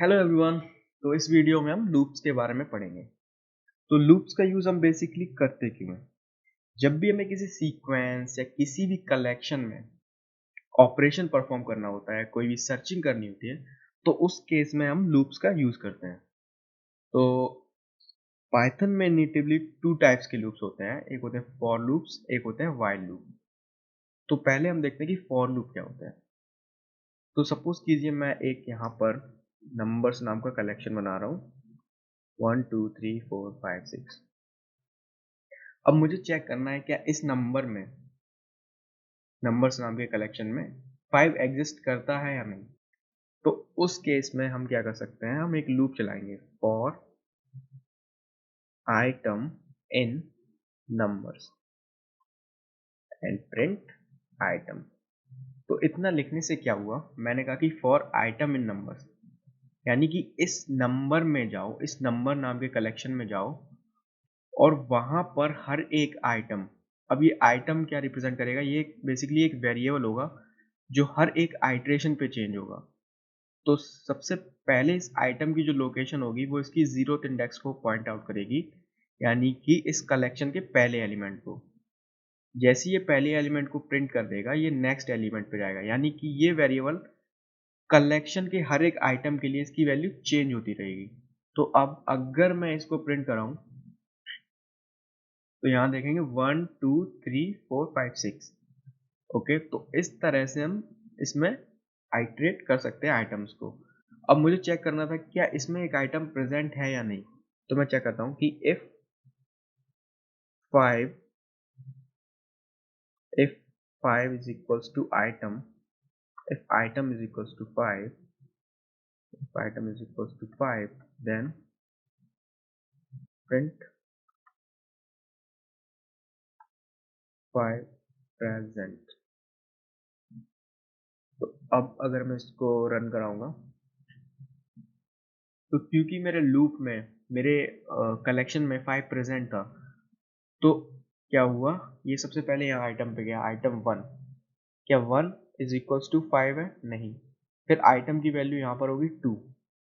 Hello everyone. तो इस video में हम लूप्स के बारे में पढ़ेंगे। तो लूप्स का यूज हम बेसिकली करते क्यों हैं? जब भी हमें किसी सीक्वेंस या किसी भी कलेक्शन में ऑपरेशन परफॉर्म करना होता है, कोई भी सर्चिंग करनी होती है, तो उस केस में हम लूप्स का यूज करते हैं। तो पाइथन में नेटिवली टू टाइप्स के लूप्स होते हैं, एक होते हैं फॉर लूप्स, एक होते हैं व्हाइल लूप। तो पहले हम देखते हैं कि फॉर लूप क्या होता है। तो सपोज कीजिए मैं एक यहाँ पर नंबर्स नाम का कलेक्शन बना रहा हूँ, 1 2 3 4 5 6। अब मुझे चेक करना है क्या इस नंबर्स नाम के कलेक्शन में 5 एग्जिस्ट करता है या नहीं। तो उस केस में हम क्या कर सकते हैं, हम एक लूप चलाएंगे, for item in numbers and print item. तो इतना लिखने से क्या हुआ, मैंने कहा कि फॉर आइटम इन नंबर्स, यानी कि इस नंबर में जाओ, इस नंबर नाम के कलेक्शन में जाओ और वहां पर हर एक आइटम, अब ये आइटम क्या रिप्रेजेंट करेगा, ये बेसिकली एक वेरिएबल होगा जो हर एक आइट्रेशन पे चेंज होगा। तो सबसे पहले इस आइटम की जो लोकेशन होगी वो इसकी जीरोथ इंडेक्स को पॉइंट आउट करेगी, यानी कि इस कलेक्शन के पहले एलिमेंट को। जैसे ये पहले एलिमेंट को प्रिंट कर देगा, ये नेक्स्ट एलिमेंट पे जाएगा, यानी कि ये वेरिएबल कलेक्शन के हर एक आइटम के लिए इसकी वैल्यू चेंज होती रहेगी। तो अब अगर मैं इसको प्रिंट कराऊं, तो यहाँ देखेंगे 1 2 3 4 5 6। ओके, तो इस तरह से हम इसमें आइट्रेट कर सकते हैं आइटम्स को। अब मुझे चेक करना था क्या इसमें एक आइटम प्रेजेंट है या नहीं। तो मैं चेक करता हूँ कि five if 5 is equals to item, if item is equals to 5, if item is equals to 5, then print 5 present। तो अब अगर मैं इसको रन कराऊंगा, तो क्योंकि मेरे लूप में मेरे कलेक्शन में 5 प्रेजेंट था, तो क्या हुआ, ये सबसे पहले यहाँ आइटम पे गया, आइटम 1। क्या 1 इज इक्वल्स टू 5 है? नहीं। फिर आइटम की वैल्यू यहाँ पर होगी 2।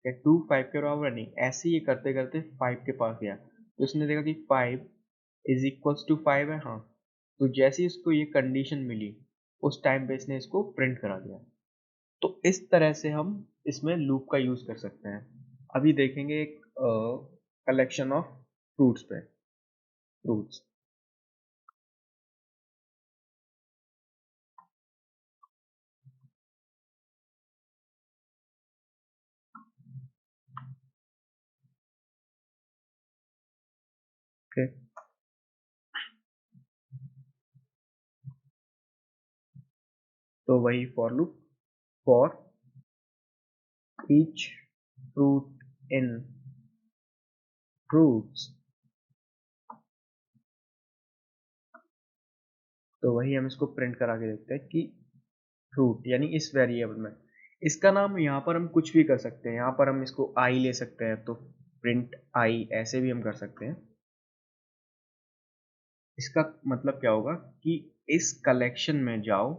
क्या 2 5 के बराबर? नहीं। ऐसे ही करते करते 5 के पास गया, तो उसने देखा कि 5 इज इक्वल्स टू 5 है। हाँ, तो जैसे ही इसको ये कंडीशन मिली, उस टाइम पे इसने इसको प्रिंट करा दिया। तो इस तरह से हम इसमें लूप का यूज कर सकते हैं। अभी देखेंगे एक कलेक्शन ऑफ फ्रूट्स पे, फ्रूट्स। ओके, तो वही for loop, for each fruit in fruits. तो वही हम इसको प्रिंट करा के देखते हैं कि फ्रूट यानी इस वेरिएबल में, इसका नाम यहाँ पर हम कुछ भी कर सकते हैं। यहाँ पर हम इसको आई ले सकते हैं, तो प्रिंट आई ऐसे भी हम कर सकते हैं। इसका मतलब क्या होगा कि इस कलेक्शन में जाओ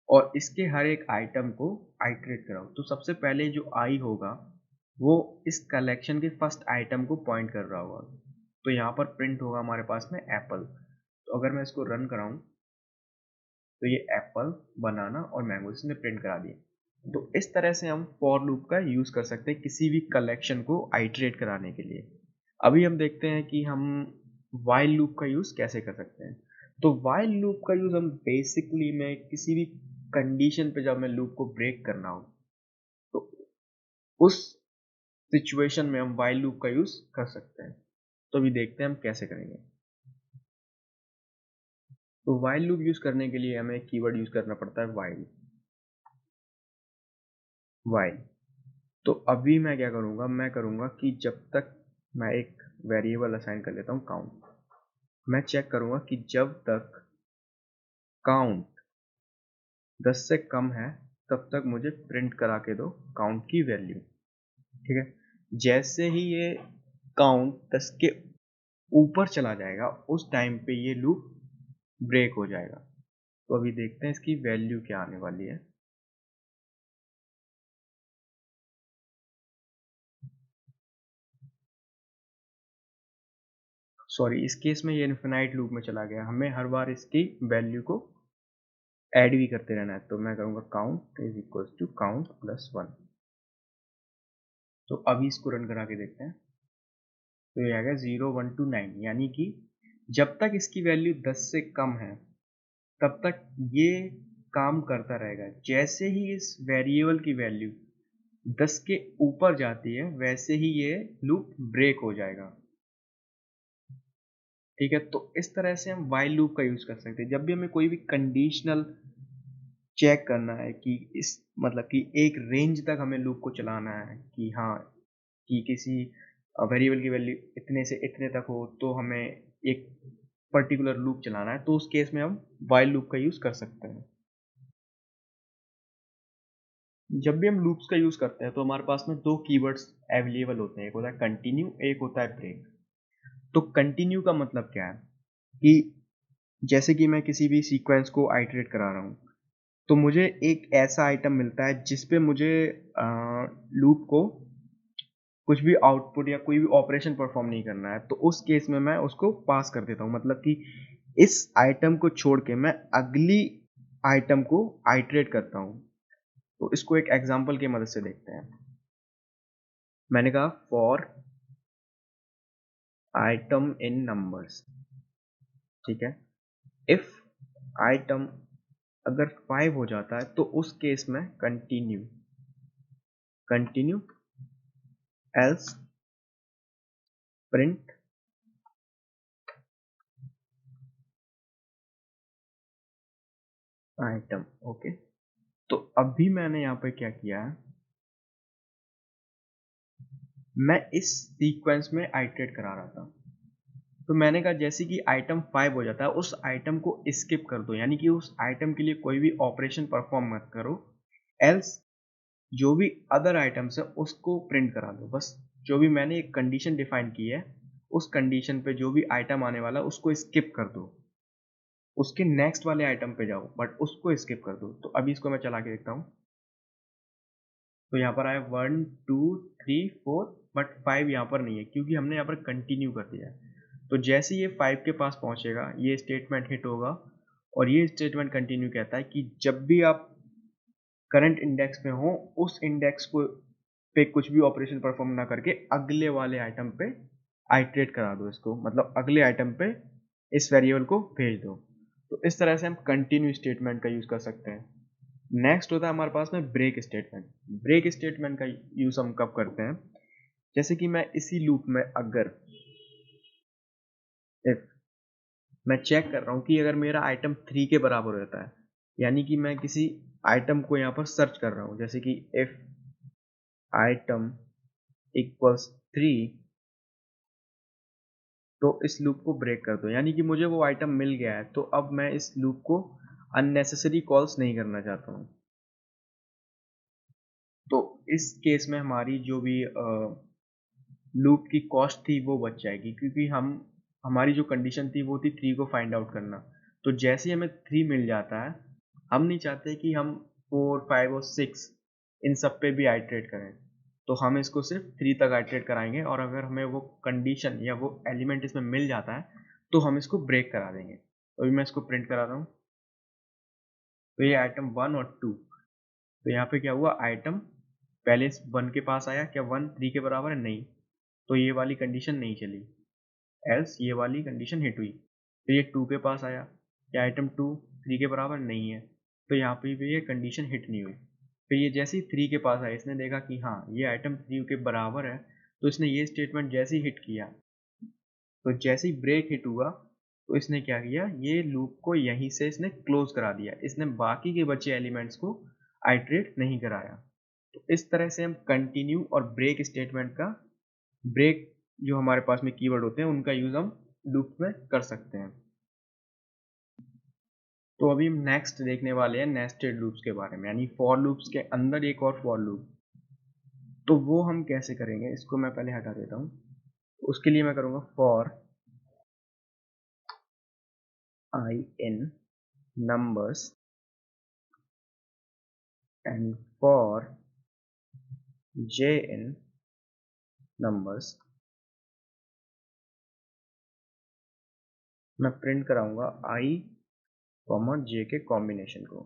और इसके हर एक आइटम को आइटरेट कराओ। तो सबसे पहले जो आई होगा वो इस कलेक्शन के फर्स्ट आइटम को पॉइंट कर रहा होगा। तो यहाँ पर प्रिंट होगा हमारे पास में एप्पल। तो अगर मैं इसको रन कराऊं, तो ये एप्पल, बनाना और मैंगो इसने प्रिंट करा दिए। तो इस तरह से हम फॉर लूप का यूज कर सकते हैं किसी भी कलेक्शन को आइटरेट कराने के लिए। अभी हम देखते हैं कि हम वाइल लूप का यूज कैसे कर सकते हैं। तो वाइल लूप का यूज हम बेसिकली में किसी भी कंडीशन पे जब हमें लूप को ब्रेक करना हो, तो उस सिचुएशन में हम वाइल लूप का यूज कर सकते हैं। तो अभी देखते हैं हम कैसे करेंगे। तो वाइल लूप यूज करने के लिए हमें कीवर्ड यूज करना पड़ता है वाइल। वाइल, तो अभी मैं क्या करूँगा, मैं करूँगा कि जब तक मैं एक वेरिएबल असाइन कर लेता हूँ काउंट। मैं चेक करूँगा कि जब तक काउंट 10 से कम है, तब तक मुझे प्रिंट करा के दो काउंट की वैल्यू। ठीक है, जैसे ही ये काउंट 10 के ऊपर चला जाएगा, उस टाइम पे ये लूप ब्रेक हो जाएगा। तो अभी देखते हैं इसकी वैल्यू क्या आने वाली है। सॉरी, इस केस में ये इन्फिनाइट लूप में चला गया, हमें हर बार इसकी वैल्यू को ऐड भी करते रहना है। तो मैं करूँगा count is equal to count plus 1। तो अभी इसको रन करा के देखते हैं। तो ये आ गया 0 1 2 9, यानी कि जब तक इसकी वैल्यू 10 से कम है तब तक ये काम करता रहेगा। जैसे ही इस वेरिएबल की वैल्यू 10 के ऊपर जाती है वैसे ही ये लूप ब्रेक हो जाएगा। ठीक है, तो इस तरह से हम वाइल लूप का यूज कर सकते हैं। जब भी हमें कोई भी कंडीशनल चेक करना है कि इस मतलब कि एक रेंज तक हमें लूप को चलाना है कि हाँ, कि किसी वेरिएबल की वैल्यू इतने से इतने तक हो तो हमें एक पर्टिकुलर लूप चलाना है, तो उस केस में हम वाइल लूप का यूज कर सकते हैं। जब भी हम लूप्स का यूज करते हैं तो हमारे पास में दो कीवर्ड्स अवेलेबल होते हैं, एक होता है कंटिन्यू, एक होता है ब्रेक। तो कंटिन्यू का मतलब क्या है कि जैसे कि मैं किसी भी सीक्वेंस को आइटरेट करा रहा हूँ, तो मुझे एक ऐसा आइटम मिलता है जिस पे मुझे लूप को कुछ भी आउटपुट या कोई भी ऑपरेशन परफॉर्म नहीं करना है, तो उस केस में मैं उसको पास कर देता हूँ। मतलब कि इस आइटम को छोड़ के मैं अगली आइटम को आइटरेट करता हूँ। तो इसको एक एग्जांपल की मदद से देखते हैं। मैंने कहा फॉर आइटम इन नंबर्स, ठीक है। इफ आइटम अगर 5 हो जाता है तो उस केस में continue, continue else print item. Okay, तो अभी मैंने यहाँ पे क्या किया है, मैं इस सीक्वेंस में आइटरेट करा रहा था। तो मैंने कहा जैसे कि आइटम 5 हो जाता है उस आइटम को स्किप कर दो, यानी कि उस आइटम के लिए कोई भी ऑपरेशन परफॉर्म मत करो, एल्स जो भी अदर आइटम्स है उसको प्रिंट करा दो। बस जो भी मैंने एक कंडीशन डिफाइन की है उस कंडीशन पे जो भी आइटम आने वाला है उसको स्किप कर दो, उसके नेक्स्ट वाले आइटम पे जाओ बट उसको स्किप कर दो। तो अभी इसको मैं चला के देखता हूँ। तो यहाँ पर आया 1 2 3 4, बट 5 यहाँ पर नहीं है क्योंकि हमने यहाँ पर कंटिन्यू कर दिया है। तो जैसे ये 5 के पास पहुँचेगा ये स्टेटमेंट हिट होगा, और ये स्टेटमेंट कंटिन्यू कहता है कि जब भी आप करंट इंडेक्स में हो उस इंडेक्स को पे कुछ भी ऑपरेशन परफॉर्म ना करके अगले वाले आइटम पे आइटरेट करा दो इसको, मतलब अगले आइटम पे इस वेरिएबल को भेज दो। तो इस तरह से हम कंटिन्यू स्टेटमेंट का यूज कर सकते हैं। नेक्स्ट होता है हमारे पास में ब्रेक स्टेटमेंट। ब्रेक स्टेटमेंट का यूज हम कब करते हैं, जैसे कि मैं इसी लूप में अगर इफ मैं चेक कर रहा हूँ कि अगर मेरा आइटम 3 के बराबर हो जाता है, यानी कि मैं किसी आइटम को यहाँ पर सर्च कर रहा हूँ, जैसे कि इफ आइटम इक्वल्स 3, तो इस लूप को ब्रेक कर दो, यानी कि मुझे वो आइटम मिल गया है तो अब मैं इस लूप को अननेसेसरी कॉल्स नहीं करना चाहता हूँ। तो इस केस में हमारी जो भी लूप की कॉस्ट थी वो बच जाएगी, क्योंकि हम हमारी जो कंडीशन थी वो थी 3 को फाइंड आउट करना। तो जैसे ही हमें 3 मिल जाता है, हम नहीं चाहते कि हम 4 5 और 6 इन सब पे भी आइटरेट करें, तो हम इसको सिर्फ 3 तक आइटरेट कराएंगे, और अगर हमें वो कंडीशन या वो एलिमेंट इसमें मिल जाता है तो हम इसको ब्रेक करा देंगे। तो अभी मैं इसको प्रिंट करा रहा हूँ। तो ये आइटम 1 और 2, तो यहाँ पे क्या हुआ, आइटम पहले 1 के पास आया, क्या 1 3 के बराबर है, नहीं, तो ये वाली कंडीशन नहीं चली, एल्स ये वाली कंडीशन हिट हुई। फिर ये 2 के पास आया, क्या आइटम 2 3 के बराबर नहीं है, तो यहाँ पे भी ये कंडीशन हिट नहीं हुई। फिर ये जैसे ही 3 के पास आया, इसने देखा कि हाँ ये आइटम 3 के बराबर है, तो इसने ये स्टेटमेंट जैसे ही हिट किया, तो जैसे ही ब्रेक हिट हुआ तो इसने क्या किया, ये लूप को यहीं से इसने क्लोज करा दिया, इसने बाकी के बचे एलिमेंट्स को आइटरेट नहीं कराया। तो इस तरह से हम कंटिन्यू और ब्रेक स्टेटमेंट का, ब्रेक जो हमारे पास में कीवर्ड होते हैं उनका यूज हम लूप में कर सकते हैं। तो अभी हम नेक्स्ट देखने वाले हैं नेस्टेड लूप्स के बारे में, यानी फॉर लूप्स के अंदर एक और फॉर लूप। तो वो हम कैसे करेंगे, इसको मैं पहले हटा देता हूँ। उसके लिए मैं करूँगा for I in numbers and for j in numbers, मैं प्रिंट कराऊंगा i, j के कॉम्बिनेशन को।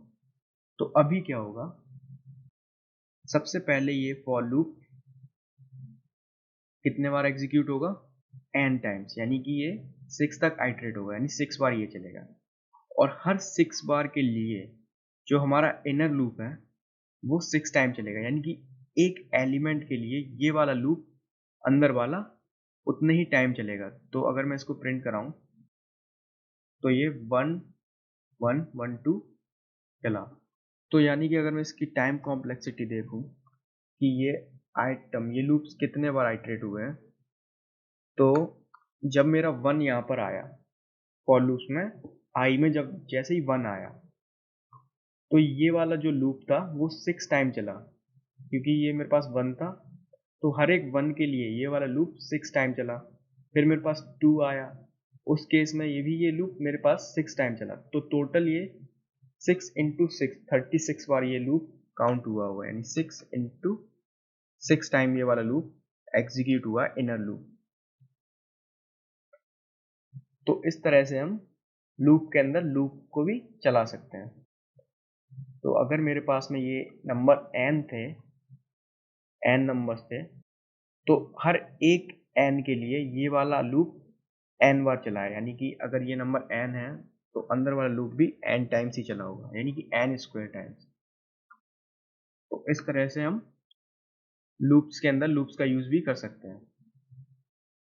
तो अभी क्या होगा, सबसे पहले ये फॉर लूप कितने बार एग्जीक्यूट होगा, n टाइम्स, यानी कि ये 6 तक आइटरेट होगा, यानी 6 बार ये चलेगा। और हर 6 बार के लिए जो हमारा इनर लूप है वो 6 टाइम चलेगा, यानी कि एक एलिमेंट के लिए ये वाला लूप अंदर वाला उतने ही टाइम चलेगा। तो अगर मैं इसको प्रिंट कराऊं तो ये 1 1 1 2 चला। तो यानी कि अगर मैं इसकी टाइम कॉम्प्लेक्सिटी देखूं कि ये लूप्स कितने बार आइटरेट हुए हैं, तो जब मेरा 1 यहाँ पर आया फॉर लूप्स में, आई में जब जैसे ही 1 आया तो ये वाला जो लूप था वो 6 टाइम चला, क्योंकि ये मेरे पास 1 था। तो हर एक 1 के लिए ये वाला लूप 6 टाइम चला। फिर मेरे पास 2 आया, उस केस में ये लूप मेरे पास 6 टाइम चला। तो टोटल ये 6 इंटू 6 36 बार ये लूप काउंट हुआ यानी 6 इंटू 6 टाइम ये वाला लूप एग्जीक्यूट हुआ इनर लूप। तो इस तरह से हम लूप के अंदर लूप को भी चला सकते हैं। तो अगर मेरे पास में ये नंबर n नंबर्स थे, तो हर एक n के लिए ये वाला लूप n बार चला है, यानी कि अगर ये नंबर n है तो अंदर वाला लूप भी n टाइम्स ही चला होगा, यानी कि n स्क्वायर टाइम्स। तो इस तरह से हम लूप्स के अंदर लूप्स का यूज भी कर सकते हैं।